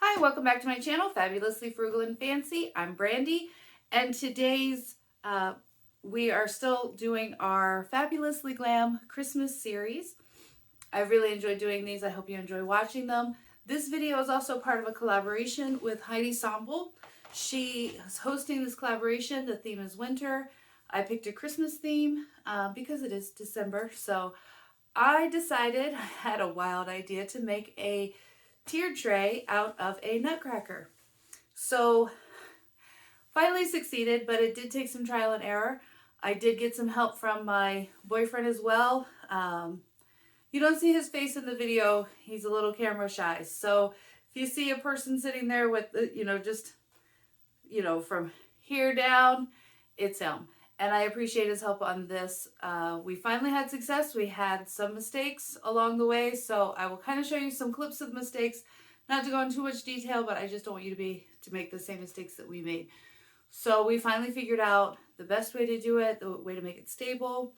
Hi, welcome back to my channel, Fabulously Frugal and Fancy. I'm Brandy, and today's we are still doing our Fabulously Glam Christmas series. I really enjoy doing these. I hope you enjoy watching them. This video is also part of a collaboration with Heidi Sonboul. She is hosting this collaboration. The theme is winter. I picked a Christmas theme because it is December, so I decided, I had a wild idea to make a tiered tray out of a nutcracker. So finally succeeded, but it did take some trial and error. I did get some help from my boyfriend as well. You don't see his face in the video. He's a little camera shy. So if you see a person sitting there with, just, from here down, it's him. And I appreciate his help on this. We finally had success. We had some mistakes along the way, so I will kind of show you some clips of mistakes. Not to go into too much detail, but I just don't want you to make the same mistakes that we made. So we finally figured out the best way to do it, the way to make it stable.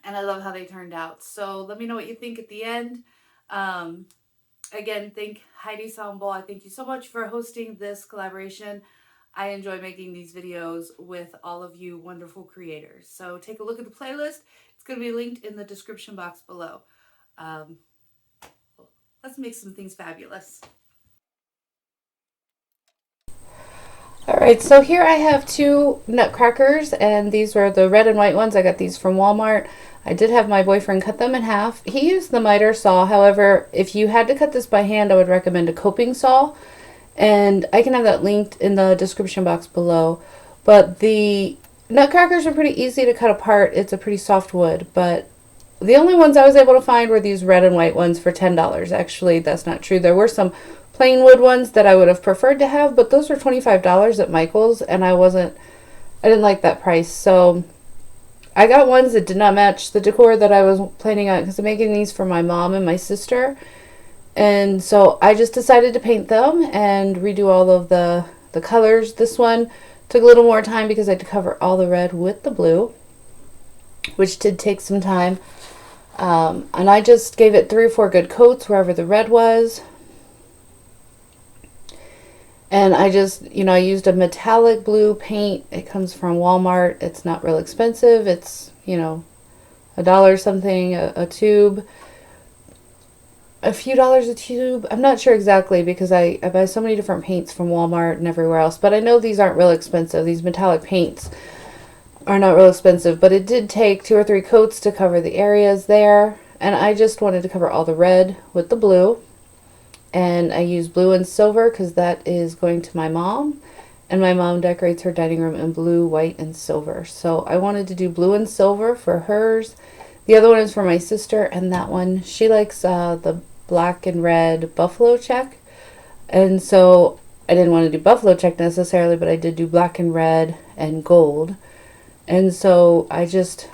And I love how they turned out. So let me know what you think at the end. Again, thank Heidi Sonboul. I thank you so much for hosting this collaboration. I enjoy making these videos with all of you wonderful creators. So take a look at the playlist. It's going to be linked in the description box below. Let's make some things fabulous. Alright, so here I have two nutcrackers, and these were the red and white ones. I got these from Walmart. I did have my boyfriend cut them in half. He used the miter saw. However, if you had to cut this by hand, I would recommend a coping saw. And I can have that linked in the description box below. But the nutcrackers are pretty easy to cut apart. It's a pretty soft wood. But the only ones I was able to find were these red and white ones for $10. Actually, that's not true. There were some plain wood ones that I would have preferred to have, but those were $25 at Michael's, and I didn't like that price. So I got ones that did not match the decor that I was planning on, because I'm making these for my mom and my sister. And so I just decided to paint them and redo all of the colors. This one took a little more time because I had to cover all the red with the blue, which did take some time. And I just gave it 3 or 4 good coats wherever the red was. And I just, I used a metallic blue paint. It comes from Walmart. It's not real expensive. It's, $1 something a tube. A few dollars a tube. I'm not sure exactly because I buy so many different paints from Walmart and everywhere else, but I know these aren't real expensive. These metallic paints are not real expensive, but it did take 2 or 3 coats to cover the areas there, and I just wanted to cover all the red with the blue. And I used blue and silver because that is going to my mom, and my mom decorates her dining room in blue, white, and silver. So I wanted to do blue and silver for hers. The other one is for my sister, and that one, she likes the black and red buffalo check. And so I didn't want to do buffalo check necessarily, but I did do black and red and gold. And so I just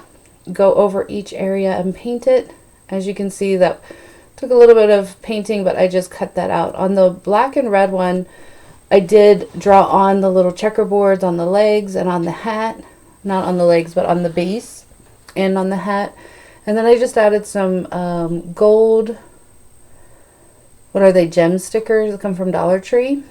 go over each area and paint it. As you can see, that took a little bit of painting, but I just cut that out. On the black and red one, I did draw on the little checkerboards on the legs and on the hat. Not on the legs, but on the base and on the hat. And then I just added some gold, what are they, gem stickers that come from Dollar Tree.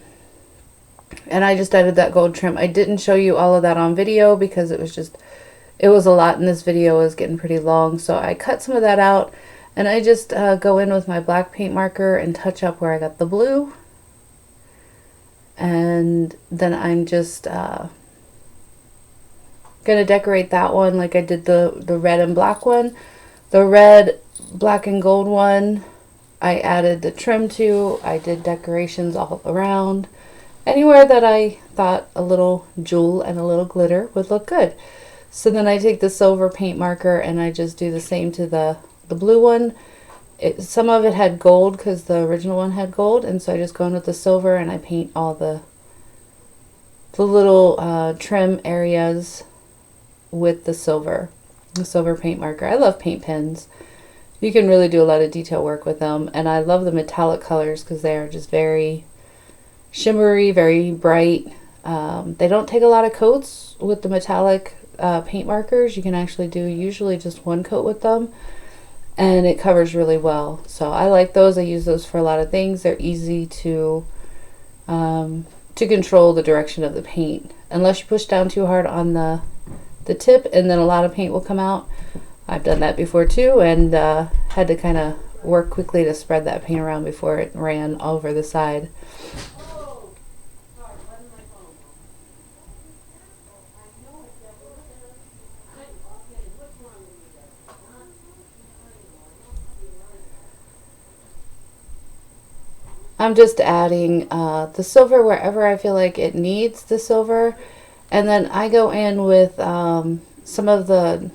And I just added that gold trim. I didn't show you all of that on video because it was a lot, and this video is getting pretty long. So I cut some of that out, and I just go in with my black paint marker and touch up where I got the blue. And then I'm just going to decorate that one like I did the red and black one. The red, black, and gold one, I added the trim to. I did decorations all around. Anywhere that I thought a little jewel and a little glitter would look good. So then I take the silver paint marker and I just do the same to the blue one. Some of it had gold because the original one had gold, and so I just go in with the silver and I paint all the little trim areas with the silver paint marker. I love paint pens. You can really do a lot of detail work with them, and I love the metallic colors because they are just very shimmery, very bright. They don't take a lot of coats with the metallic paint markers. You can actually do usually just 1 coat with them, and it covers really well. So I like those. I use those for a lot of things. They're easy to control the direction of the paint. Unless you push down too hard on the tip, and then a lot of paint will come out. I've done that before too, and had to kind of work quickly to spread that paint around before it ran all over the side. I'm just adding the silver wherever I feel like it needs the silver. And then I go in with some of the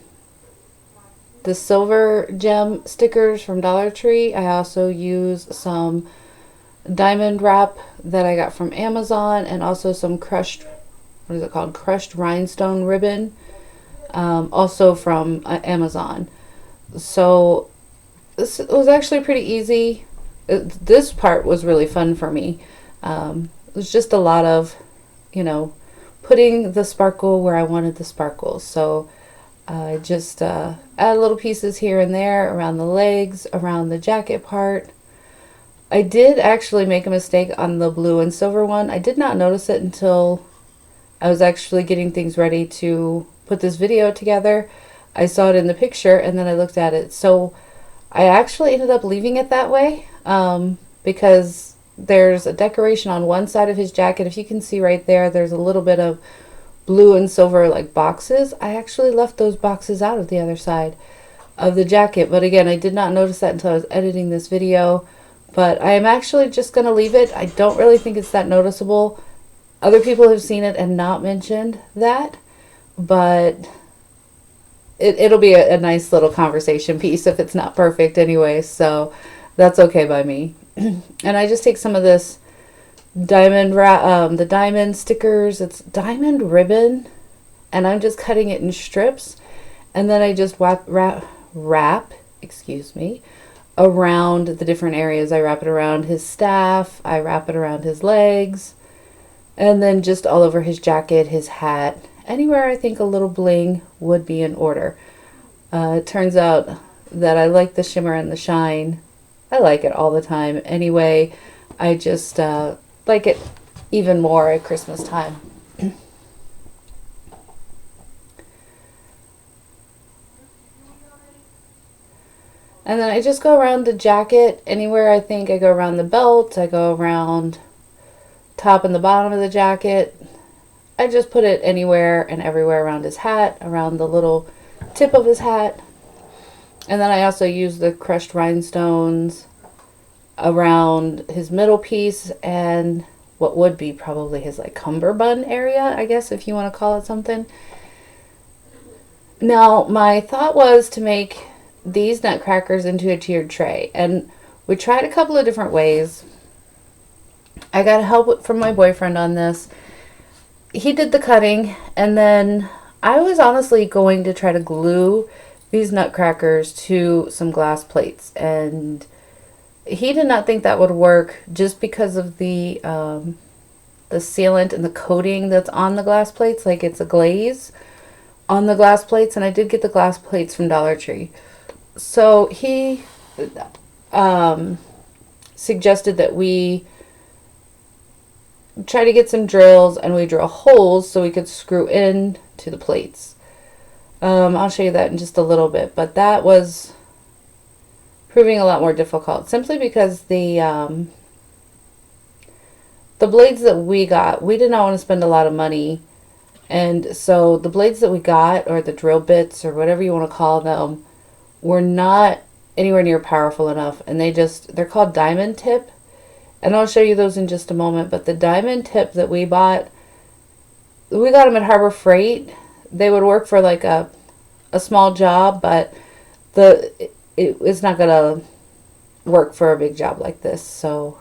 silver gem stickers from Dollar Tree. I also use some diamond wrap that I got from Amazon, and also some crushed, what is it called? Crushed rhinestone ribbon, also from Amazon. So this was actually pretty easy. This part was really fun for me. It was just a lot of, putting the sparkle where I wanted the sparkles. So I just add little pieces here and there around the legs, around the jacket part. I did actually make a mistake on the blue and silver one. I did not notice it until I was actually getting things ready to put this video together. I saw it in the picture and then I looked at it. So I actually ended up leaving it that way because there's a decoration on one side of his jacket. If you can see right there, there's a little bit of blue and silver like boxes. I actually left those boxes out of the other side of the jacket, but again, I did not notice that until I was editing this video. But I am actually just going to leave it. I don't really think it's that noticeable. Other people have seen it and not mentioned that, but it'll be a nice little conversation piece if it's not perfect anyway, so that's okay by me. And I just take some of this diamond the diamond stickers. It's diamond ribbon, and I'm just cutting it in strips, and then I just wrap, excuse me, around the different areas. I wrap it around his staff, I wrap it around his legs, and then just all over his jacket, his hat, anywhere I think a little bling would be in order. It turns out that I like the shimmer and the shine. I like it all the time anyway. I just like it even more at Christmas time. And then I just go around the jacket anywhere I think. I go around the belt, I go around top and the bottom of the jacket. I just put it anywhere and everywhere around his hat, around the little tip of his hat. And then I also use the crushed rhinestones around his middle piece and what would be probably his like cummerbund area, I guess, if you want to call it something. Now, my thought was to make these nutcrackers into a tiered tray, and we tried a couple of different ways. I got help from my boyfriend on this. He did the cutting, and then I was honestly going to try to glue these nutcrackers to some glass plates, and he did not think that would work just because of the sealant and the coating that's on the glass plates. Like, it's a glaze on the glass plates, and I did get the glass plates from Dollar Tree. So he suggested that we try to get some drills and we drill holes so we could screw in to the plates. I'll show you that in just a little bit, but that was proving a lot more difficult simply because the blades that we got, we did not want to spend a lot of money, and so the blades that we got, or the drill bits or whatever you want to call them, were not anywhere near powerful enough, and they're called diamond tip, and I'll show you those in just a moment. But the diamond tip that we bought, we got them at Harbor Freight. They would work for like a small job, but it's not gonna work for a big job like this. So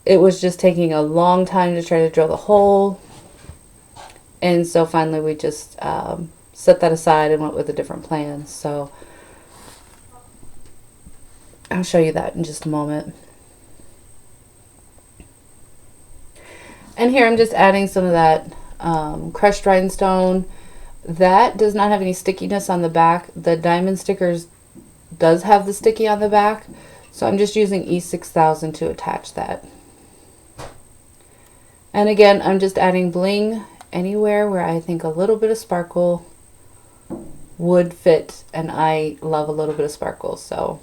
it was just taking a long time to try to drill the hole, and so finally we just set that aside and went with a different plan. So I'll show you that in just a moment. And here I'm just adding some of that crushed rhinestone. That does not have any stickiness on the back. The diamond stickers does have the sticky on the back, so I'm just using E6000 to attach that. And again, I'm just adding bling anywhere where I think a little bit of sparkle would fit, and I love a little bit of sparkle, so.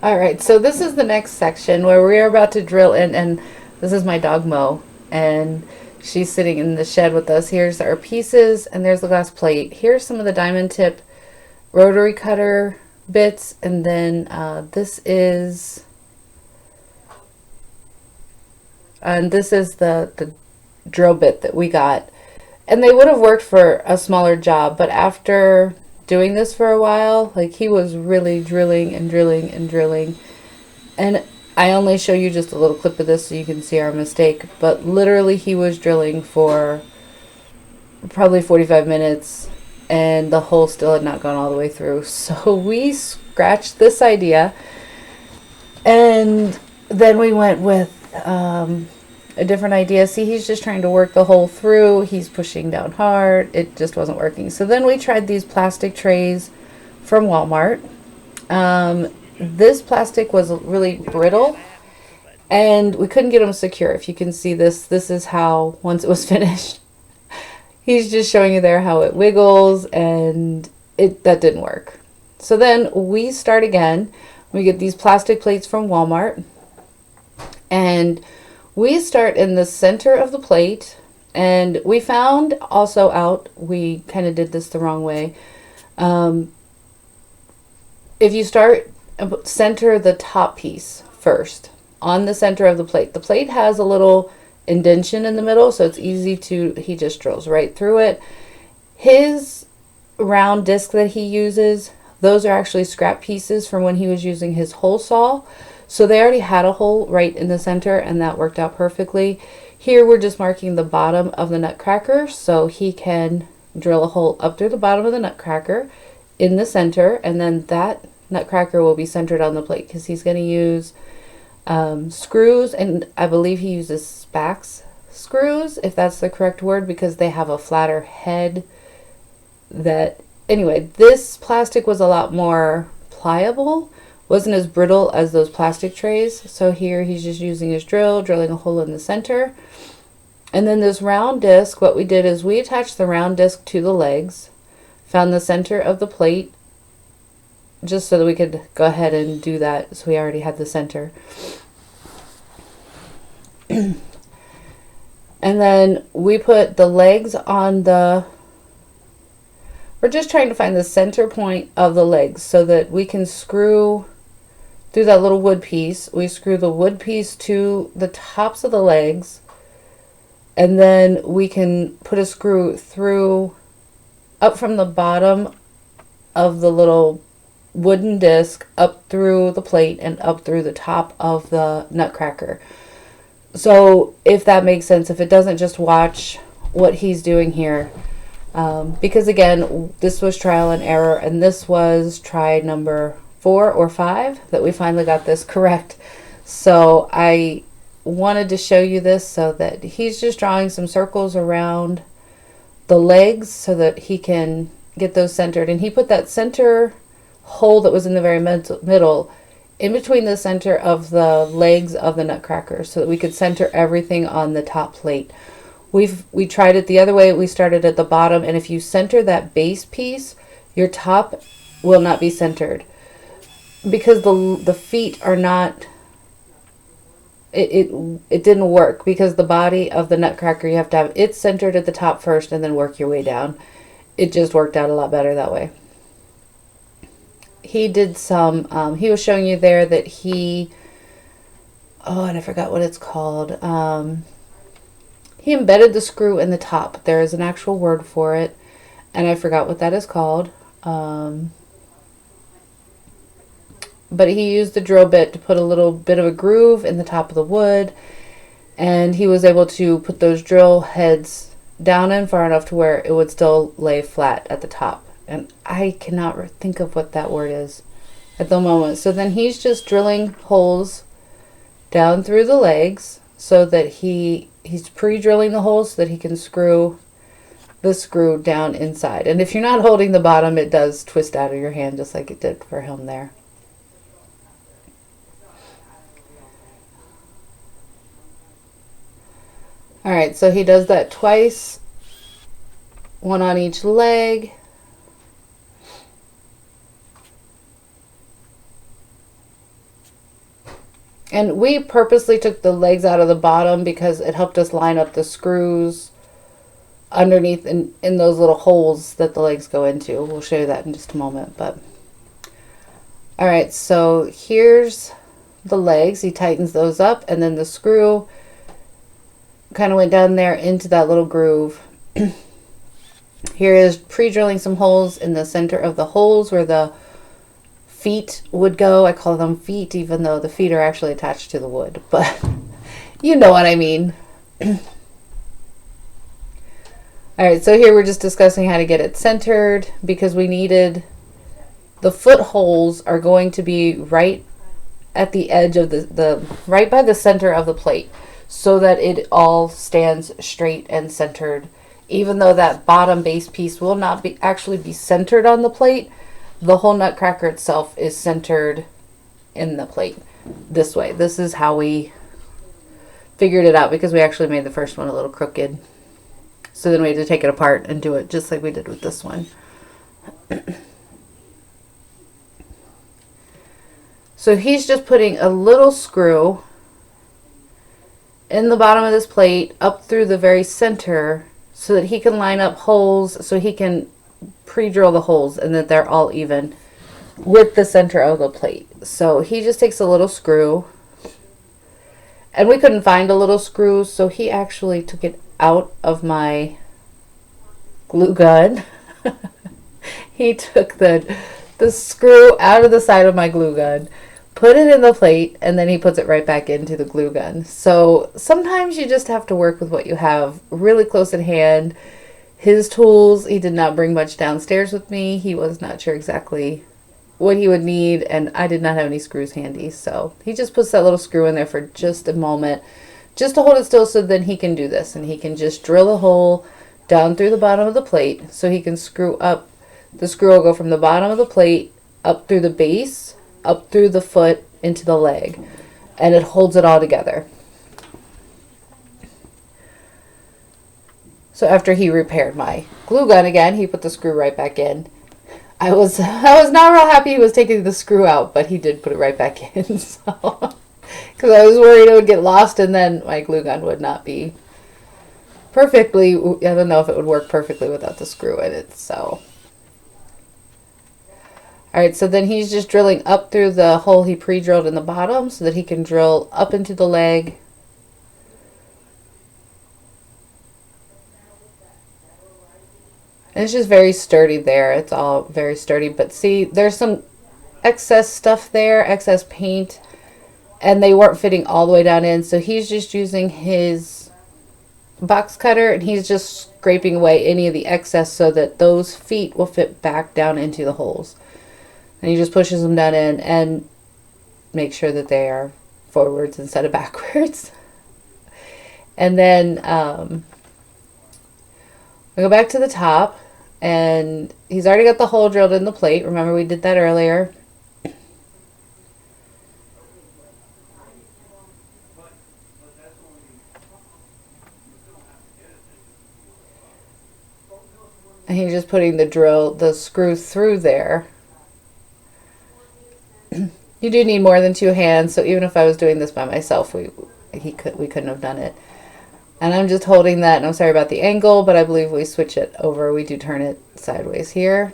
All right, so this is the next section where we're about to drill in, and this is my dog Mo, and she's sitting in the shed with us. Here's our pieces, and there's the glass plate. Here's some of the diamond tip rotary cutter bits, and then this is the drill bit that we got, and they would have worked for a smaller job, but after doing this for a while, like, he was really drilling and drilling and drilling, and I only show you just a little clip of this so you can see our mistake, but literally he was drilling for probably 45 minutes and the hole still had not gone all the way through, so we scratched this idea. And then we went with a different idea. See, he's just trying to work the hole through. He's pushing down hard. It just wasn't working. So then we tried these plastic trays from Walmart. This plastic was really brittle, and we couldn't get them secure. If you can see this is how, once it was finished, he's just showing you there how it wiggles, and that didn't work. So then we start again. We get these plastic plates from Walmart, and we start in the center of the plate. And we found also out, we kind of did this the wrong way. If you start, center the top piece first on the center of the plate has a little indentation in the middle, so it's easy to, he just drills right through it. His round disc that he uses, those are actually scrap pieces from when he was using his hole saw. So they already had a hole right in the center, and that worked out perfectly. Here we're just marking the bottom of the Nutcracker, so he can drill a hole up through the bottom of the Nutcracker in the center, and then that Nutcracker will be centered on the plate because he's going to use screws, and I believe he uses Spax screws, if that's the correct word, because they have a flatter head. That, anyway, this plastic was a lot more pliable, wasn't as brittle as those plastic trays. So here he's just using his drill, drilling a hole in the center. And then this round disc, what we did is we attached the round disc to the legs, found the center of the plate, just so that we could go ahead and do that. So we already had the center. And then we put the legs on the, we're just trying to find the center point of the legs so that we can screw through that little wood piece. We screw the wood piece to the tops of the legs, and then we can put a screw through up from the bottom of the little wooden disc up through the plate and up through the top of the Nutcracker. So if that makes sense, if it doesn't, just watch what he's doing here. Because again, this was trial and error, and this was try number 4 or 5 that we finally got this correct. So I wanted to show you this so that he's just drawing some circles around the legs so that he can get those centered. And he put that center hole that was in the very middle in between the center of the legs of the Nutcracker so that we could center everything on the top plate. We tried it the other way. We started at the bottom, and if you center that base piece, your top will not be centered because the feet are not, it didn't work because the body of the Nutcracker, you have to have it centered at the top first and then work your way down. It just worked out a lot better that way. He did some, he was showing you there that he, oh, and I forgot what it's called. He embedded the screw in the top. There is an actual word for it, and I forgot what that is called. But he used the drill bit to put a little bit of a groove in the top of the wood, and he was able to put those drill heads down in far enough to where it would still lay flat at the top. And I cannot think of what that word is at the moment. So then he's just drilling holes down through the legs so that he's pre-drilling the holes so that he can screw the screw down inside. And if you're not holding the bottom, it does twist out of your hand just like it did for him there. Alright, so he does that twice, one on each leg. And we purposely took the legs out of the bottom because it helped us line up the screws underneath in those little holes that the legs go into. We'll show you that in just a moment. But all right, so here's the legs. He tightens those up, and then the screw kind of went down there into that little groove. Here is pre-drilling some holes in the center of the holes where the feet would go. I call them feet even though the feet are actually attached to the wood, but you know what I mean. Alright, so here we're just discussing how to get it centered because we needed the footholes are going to be right at the edge of the right by the center of the plate, so that it all stands straight and centered. Even though that bottom base piece will not be actually be centered on the plate, the whole nutcracker itself is centered in the plate this way. This is how we figured it out, because we actually made the first one a little crooked. So then we had to take it apart and do it just like we did with this one. So he's just putting a little screw in the bottom of this plate up through the very center, so that he can line up holes, so he can pre-drill the holes and that they're all even with the center of the plate. So he just takes a little screw, and we couldn't find a little screw, so he actually took it out of my glue gun. He took the screw out of the side of my glue gun, put it in the plate, and then he puts it right back into the glue gun. So sometimes you just have to work with what you have really close at hand. His tools, he did not bring much downstairs with me. He was not sure exactly what he would need, and I did not have any screws handy. So he just puts that little screw in there for just a moment, just to hold it still, so then he can do this, and he can just drill a hole down through the bottom of the plate, so he can screw up. The screw will go from the bottom of the plate up through the base, up through the foot, into the leg, and it holds it all together. So after he repaired my glue gun again, he put the screw right back in. I was not real happy he was taking the screw out, but he did put it right back in. So, because I was worried it would get lost, and then my glue gun would not be perfectly. I don't know if it would work perfectly without the screw in it. So. Alright, so then he's just drilling up through the hole he pre-drilled in the bottom, so that he can drill up into the leg. And it's just very sturdy there. It's all very sturdy. But see, there's some excess stuff there, excess paint, and they weren't fitting all the way down in. So he's just using his box cutter, and he's just scraping away any of the excess so that those feet will fit back down into the holes. And he just pushes them down in and makes sure that they are forwards instead of backwards. And then we go back to the top, and he's already got the hole drilled in the plate. Remember, we did that earlier. And he's just putting the screw through there. You do need more than two hands, so even if I was doing this by myself, we couldn't have done it. And I'm just holding that, and I'm sorry about the angle, but I believe we switch it over. We do turn it sideways here.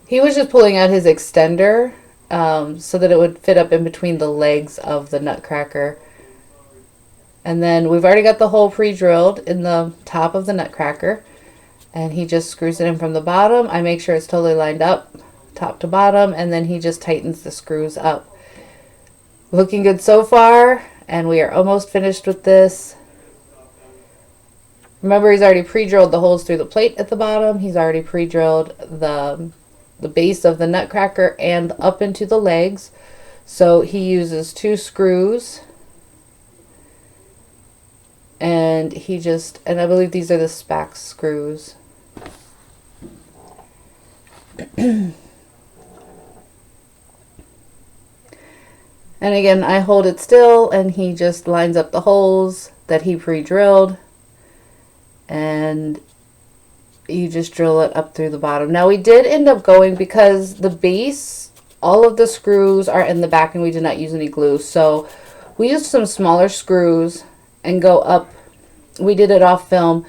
He was just pulling out his extender so that it would fit up in between the legs of the nutcracker. And then we've already got the hole pre-drilled in the top of the nutcracker, and he just screws it in from the bottom. I make sure it's totally lined up, top to bottom, and then he just tightens the screws up. Looking good so far, and we are almost finished with this. Remember, he's already pre-drilled the holes through the plate at the bottom. He's already pre-drilled the base of the nutcracker and up into the legs. So he uses two screws. And and I believe these are the Spax screws. And again, I hold it still, and he just lines up the holes that he pre-drilled, and you just drill it up through the bottom. Now we did end up going, because the base, all of the screws are in the back, and we did not use any glue, so we used some smaller screws and go up. We did it off film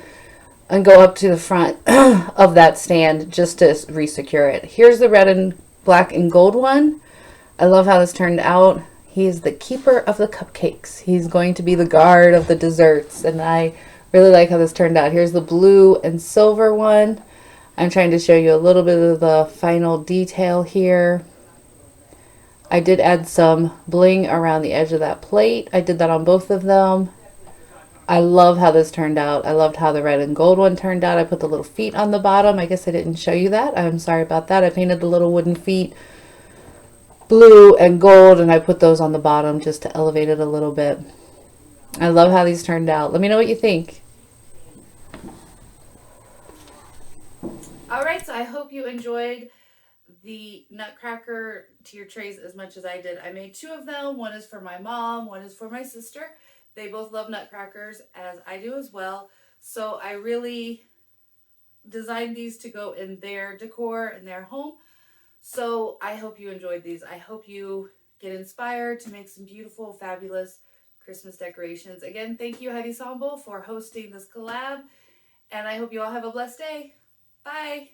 and go up to the front of that stand just to re-secure it. Here's the red and black and gold one. I love how this turned out. He is the keeper of the cupcakes. He's going to be the guard of the desserts, and I really like how this turned out. Here's the blue and silver one. I'm trying to show you a little bit of the final detail here. I did add some bling around the edge of that plate. I did that on both of them. I love how this turned out. I loved how the red and gold one turned out. I put the little feet on the bottom. I guess I didn't show you that. I'm sorry about that. I painted the little wooden feet blue and gold, and I put those on the bottom just to elevate it a little bit. I love how these turned out. Let me know what you think. All right, so I hope you enjoyed the Nutcracker Tiered Trays as much as I did. I made two of them. One is for my mom, one is for my sister. They both love nutcrackers, as I do as well. So I really designed these to go in their decor in their home. So I hope you enjoyed these. I hope you get inspired to make some beautiful, fabulous Christmas decorations. Again, thank you, Heidi Sonboul, for hosting this collab. And I hope you all have a blessed day. Bye.